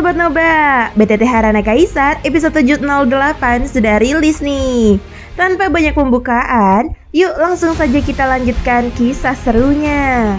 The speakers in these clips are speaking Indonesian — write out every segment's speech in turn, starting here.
Sobat Noba, BTT Harana Kaisar episode 708 sudah rilis nih. Tanpa banyak pembukaan, yuk langsung saja kita lanjutkan kisah serunya.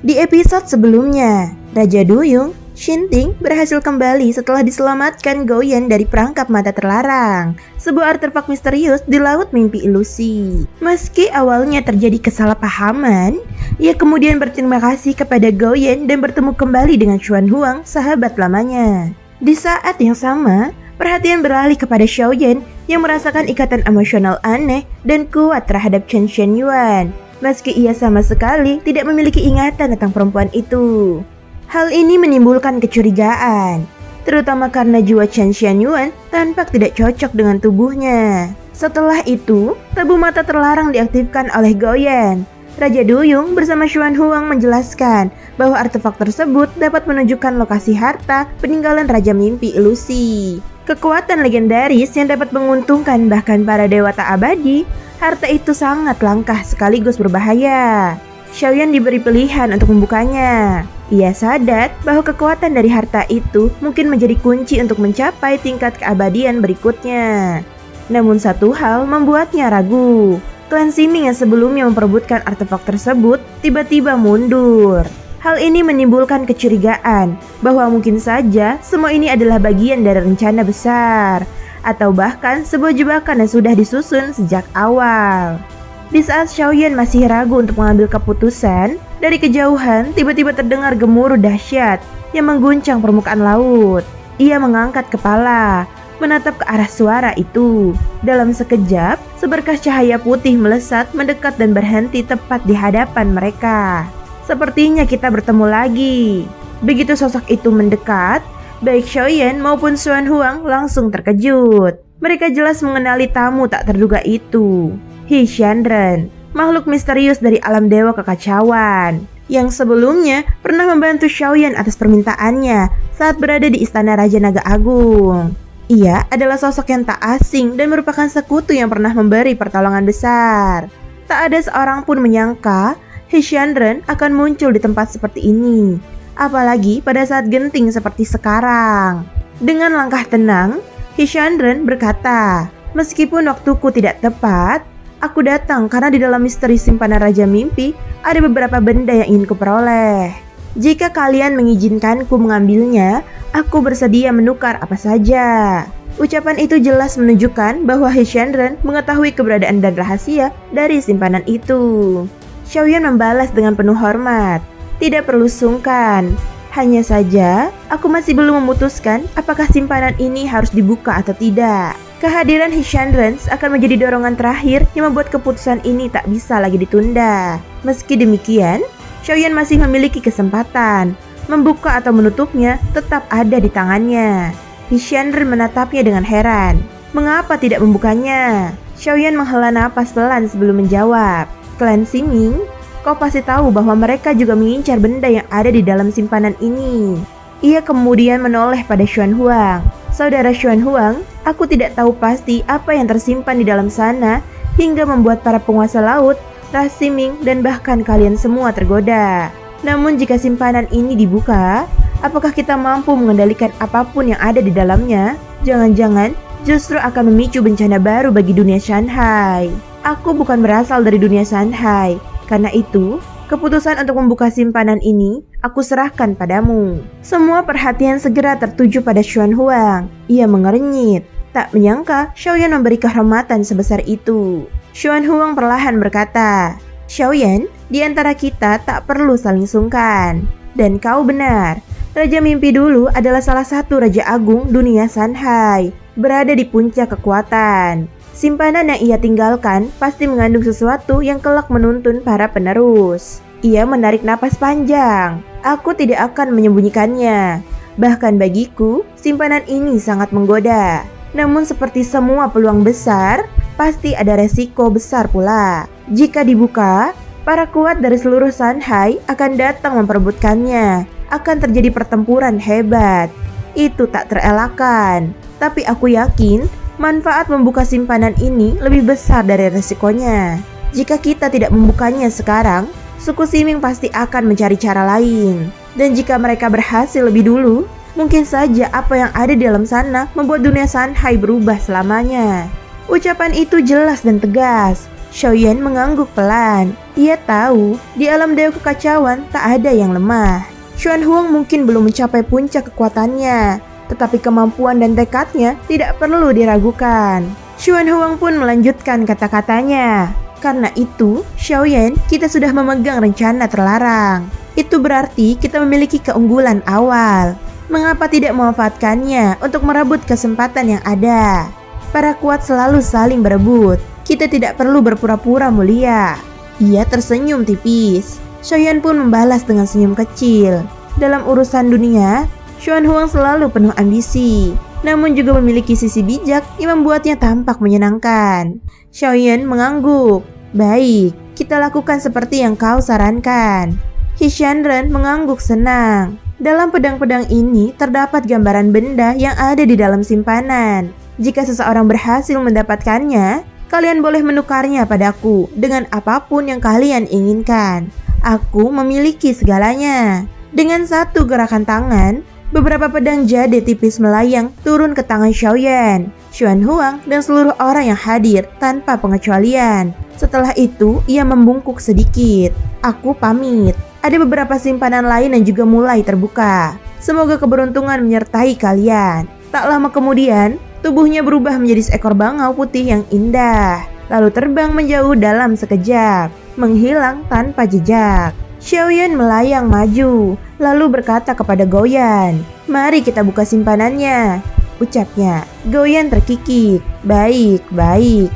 Di episode sebelumnya, Raja Duyung, Shinting berhasil kembali setelah diselamatkan Goyen dari perangkap mata terlarang, sebuah artefak misterius di laut mimpi ilusi. Meski awalnya terjadi kesalahpahaman, ia kemudian berterima kasih kepada Goyen dan bertemu kembali dengan Xuan Huang, sahabat lamanya. Di saat yang sama, perhatian beralih kepada Xiaoyan yang merasakan ikatan emosional aneh dan kuat terhadap Chen Xianyuan, meski ia sama sekali tidak memiliki ingatan tentang perempuan itu. Hal ini menimbulkan kecurigaan, terutama karena jiwa Chen Xianyuan tampak tidak cocok dengan tubuhnya. Setelah itu, tabu mata terlarang diaktifkan oleh Goyen. Raja Duyung bersama Xuan Huang menjelaskan bahwa artefak tersebut dapat menunjukkan lokasi harta peninggalan Raja Mimpi Ilusi. Kekuatan legendaris yang dapat menguntungkan bahkan para dewata abadi. Harta itu sangat langka sekaligus berbahaya. Xiaoyan diberi pilihan untuk membukanya. Ia sadar bahwa kekuatan dari harta itu mungkin menjadi kunci untuk mencapai tingkat keabadian berikutnya. Namun satu hal membuatnya ragu. Klan Ximing yang sebelumnya memperebutkan artefak tersebut tiba-tiba mundur. Hal ini menimbulkan kecurigaan bahwa mungkin saja semua ini adalah bagian dari rencana besar, atau bahkan sebuah jebakan yang sudah disusun sejak awal. Di saat Xiaoyan masih ragu untuk mengambil keputusan, dari kejauhan tiba-tiba terdengar gemuruh dahsyat yang mengguncang permukaan laut. Ia mengangkat kepala, menatap ke arah suara itu. Dalam sekejap, seberkas cahaya putih melesat mendekat dan berhenti tepat di hadapan mereka. Sepertinya kita bertemu lagi. Begitu sosok itu mendekat, baik Xiaoyan maupun Xuan Huang langsung terkejut. Mereka jelas mengenali tamu tak terduga itu. He Xianren, makhluk misterius dari alam dewa kekacauan, yang sebelumnya pernah membantu Xiaoyan atas permintaannya saat berada di istana Raja Naga Agung. Ia adalah sosok yang tak asing dan merupakan sekutu yang pernah memberi pertolongan besar. Tak ada seorang pun menyangka He Xianren akan muncul di tempat seperti ini, apalagi pada saat genting seperti sekarang. Dengan langkah tenang, He Xianren berkata, "Meskipun waktuku tidak tepat, aku datang karena di dalam misteri simpanan Raja Mimpi ada beberapa benda yang ingin kuperoleh. Jika kalian mengizinkanku mengambilnya, aku bersedia menukar apa saja." Ucapan itu jelas menunjukkan bahwa He Xianren mengetahui keberadaan dan rahasia dari simpanan itu. Xiaoyan membalas dengan penuh hormat, "Tidak perlu sungkan. Hanya saja, aku masih belum memutuskan apakah simpanan ini harus dibuka atau tidak." Kehadiran He Xianren akan menjadi dorongan terakhir yang membuat keputusan ini tak bisa lagi ditunda. Meski demikian, Xiaoyan masih memiliki kesempatan. Membuka atau menutupnya tetap ada di tangannya. He Xianren menatapnya dengan heran. Mengapa tidak membukanya? Xiaoyan menghela napas pelan sebelum menjawab. "Klan Ximing, kau pasti tahu bahwa mereka juga mengincar benda yang ada di dalam simpanan ini." Ia kemudian menoleh pada Xuan Huang. "Saudara Xuan Huang, aku tidak tahu pasti apa yang tersimpan di dalam sana hingga membuat para penguasa laut, Ras Ximing, dan bahkan kalian semua tergoda. Namun jika simpanan ini dibuka, apakah kita mampu mengendalikan apapun yang ada di dalamnya? Jangan-jangan justru akan memicu bencana baru bagi dunia Shanhai. Aku bukan berasal dari dunia Shanhai, karena itu keputusan untuk membuka simpanan ini aku serahkan padamu." Semua perhatian segera tertuju pada Xuan Huang. Ia mengernyit, tak menyangka Xiaoyan memberi kehormatan sebesar itu. Xuan Huang perlahan berkata, "Xiaoyan, di antara kita tak perlu saling sungkan. Dan kau benar, Raja Mimpi dulu adalah salah satu Raja Agung dunia Shanhai, berada di puncak kekuatan. Simpanan yang ia tinggalkan pasti mengandung sesuatu yang kelak menuntun para penerus." Ia menarik napas panjang. "Aku tidak akan menyembunyikannya. Bahkan bagiku, simpanan ini sangat menggoda. Namun seperti semua peluang besar, pasti ada resiko besar pula. Jika dibuka, para kuat dari seluruh Shanhai akan datang memperebutkannya. Akan terjadi pertempuran hebat. Itu tak terelakkan. Tapi aku yakin manfaat membuka simpanan ini lebih besar dari resikonya. Jika kita tidak membukanya sekarang, suku Ximing pasti akan mencari cara lain. Dan jika mereka berhasil lebih dulu, mungkin saja apa yang ada di dalam sana membuat dunia Sanhai berubah selamanya. Ucapan itu jelas dan tegas. Xiaoyan mengangguk pelan. Ia tahu di alam dewa kekacauan tak ada yang lemah. Xuan Huang mungkin belum mencapai puncak kekuatannya, tetapi kemampuan dan tekadnya tidak perlu diragukan. Xuan Huang pun melanjutkan kata-katanya. Karena itu, Xiaoyan, kita sudah memegang rencana terlarang. Itu berarti kita memiliki keunggulan awal. Mengapa tidak memanfaatkannya untuk merebut kesempatan yang ada? Para kuat selalu saling berebut. Kita tidak perlu berpura-pura mulia. Ia tersenyum tipis. Xiaoyan pun membalas dengan senyum kecil. Dalam urusan dunia, Xuan Huang selalu penuh ambisi, namun juga memiliki sisi bijak yang membuatnya tampak menyenangkan. Xiaoyan mengangguk. Baik, kita lakukan seperti yang kau sarankan. Hishanren mengangguk senang. Dalam pedang-pedang ini terdapat gambaran benda yang ada di dalam simpanan. Jika seseorang berhasil mendapatkannya, kalian boleh menukarnya padaku dengan apapun yang kalian inginkan. Aku memiliki segalanya. Dengan satu gerakan tangan, beberapa pedang jade tipis melayang turun ke tangan Xiaoyan, Xuan Huang, dan seluruh orang yang hadir tanpa pengecualian. Setelah itu, ia membungkuk sedikit. Aku pamit. Ada beberapa simpanan lain yang juga mulai terbuka. Semoga keberuntungan menyertai kalian. Tak lama kemudian, tubuhnya berubah menjadi seekor bangau putih yang indah, lalu terbang menjauh dalam sekejap, menghilang tanpa jejak. Xiaoyan melayang maju, lalu berkata kepada Goyan, "Mari kita buka simpanannya," ucapnya. Goyan terkikik. Baik,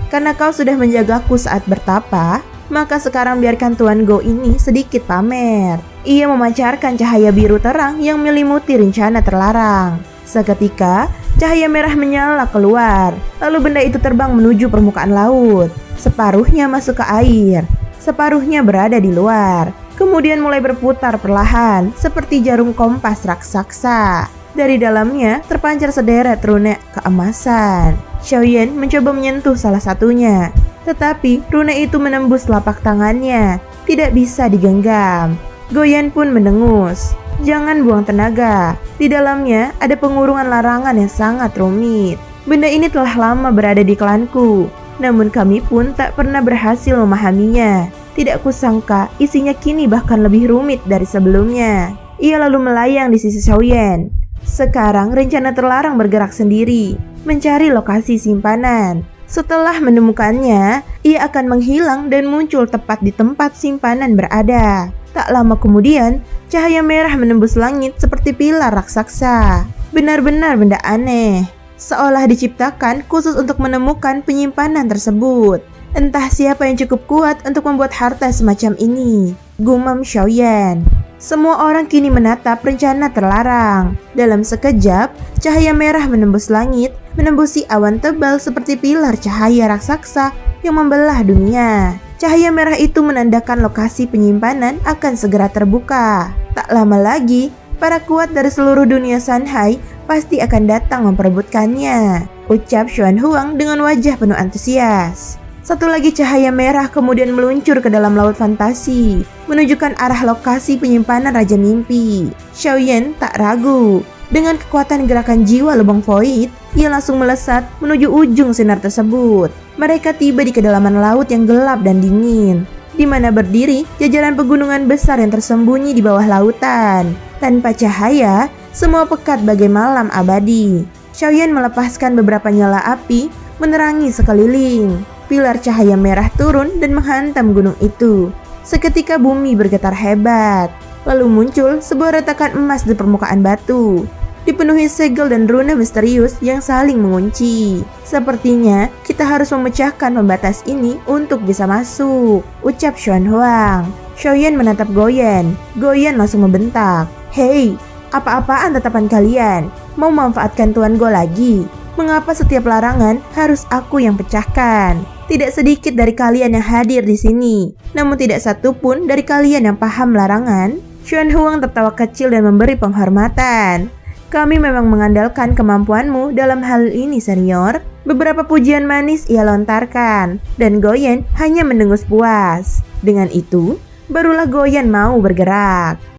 karena kau sudah menjagaku saat bertapa, maka sekarang biarkan Tuan Go ini sedikit pamer. Ia memancarkan cahaya biru terang yang menyelimuti rencana terlarang. Seketika, cahaya merah menyala keluar, lalu benda itu terbang menuju permukaan laut. Separuhnya masuk ke air, separuhnya berada di luar. Kemudian mulai berputar perlahan, seperti jarum kompas raksasa. Dari dalamnya terpancar sederet rune keemasan. Xiaoyan mencoba menyentuh salah satunya, tetapi rune itu menembus telapak tangannya, tidak bisa digenggam. Goyan pun mendengus. Jangan buang tenaga. Di dalamnya ada pengurungan larangan yang sangat rumit. Benda ini telah lama berada di klanku, namun kami pun tak pernah berhasil memahaminya. Tidak kusangka isinya kini bahkan lebih rumit dari sebelumnya. Ia lalu melayang di sisi Xiaoyan. Sekarang rencana terlarang bergerak sendiri, mencari lokasi simpanan. Setelah menemukannya, ia akan menghilang dan muncul tepat di tempat simpanan berada. Tak lama kemudian, cahaya merah menembus langit seperti pilar raksasa. Benar-benar benda aneh, seolah diciptakan khusus untuk menemukan penyimpanan tersebut. Entah siapa yang cukup kuat untuk membuat harta semacam ini, gumam Xiaoyan. Semua orang kini menatap rencana terlarang. Dalam sekejap, cahaya merah menembus langit, menembusi awan tebal seperti pilar cahaya raksasa yang membelah dunia. Cahaya merah itu menandakan lokasi penyimpanan akan segera terbuka. Tak lama lagi, para kuat dari seluruh dunia Sanhai pasti akan datang memperebutkannya, ucap Xuan Huang dengan wajah penuh antusias. Satu lagi cahaya merah kemudian meluncur ke dalam laut fantasi, menunjukkan arah lokasi penyimpanan Raja Mimpi. Xiaoyan tak ragu. Dengan kekuatan gerakan jiwa lubang void, ia langsung melesat menuju ujung sinar tersebut. Mereka tiba di kedalaman laut yang gelap dan dingin, di mana berdiri jajaran pegunungan besar yang tersembunyi di bawah lautan. Tanpa cahaya, semua pekat bagai malam abadi. Xiaoyan melepaskan beberapa nyala api, menerangi sekeliling. Pilar cahaya merah turun dan menghantam gunung itu. Seketika bumi bergetar hebat. Lalu muncul sebuah retakan emas di permukaan batu, dipenuhi segel dan rune misterius yang saling mengunci. Sepertinya kita harus memecahkan pembatas ini untuk bisa masuk, ucap Xuan Huang. Xiaoyan menatap Goyan. Goyan langsung membentak. Hei, apa-apaan tatapan kalian? Mau memanfaatkan Tuan Go lagi? Mengapa setiap larangan harus aku yang pecahkan? Tidak sedikit dari kalian yang hadir di sini, namun tidak satu pun dari kalian yang paham larangan. Xuan Huang tertawa kecil dan memberi penghormatan. Kami memang mengandalkan kemampuanmu dalam hal ini, senior. Beberapa pujian manis ia lontarkan, dan Goyan hanya mendengus puas. Dengan itu, barulah Goyan mau bergerak.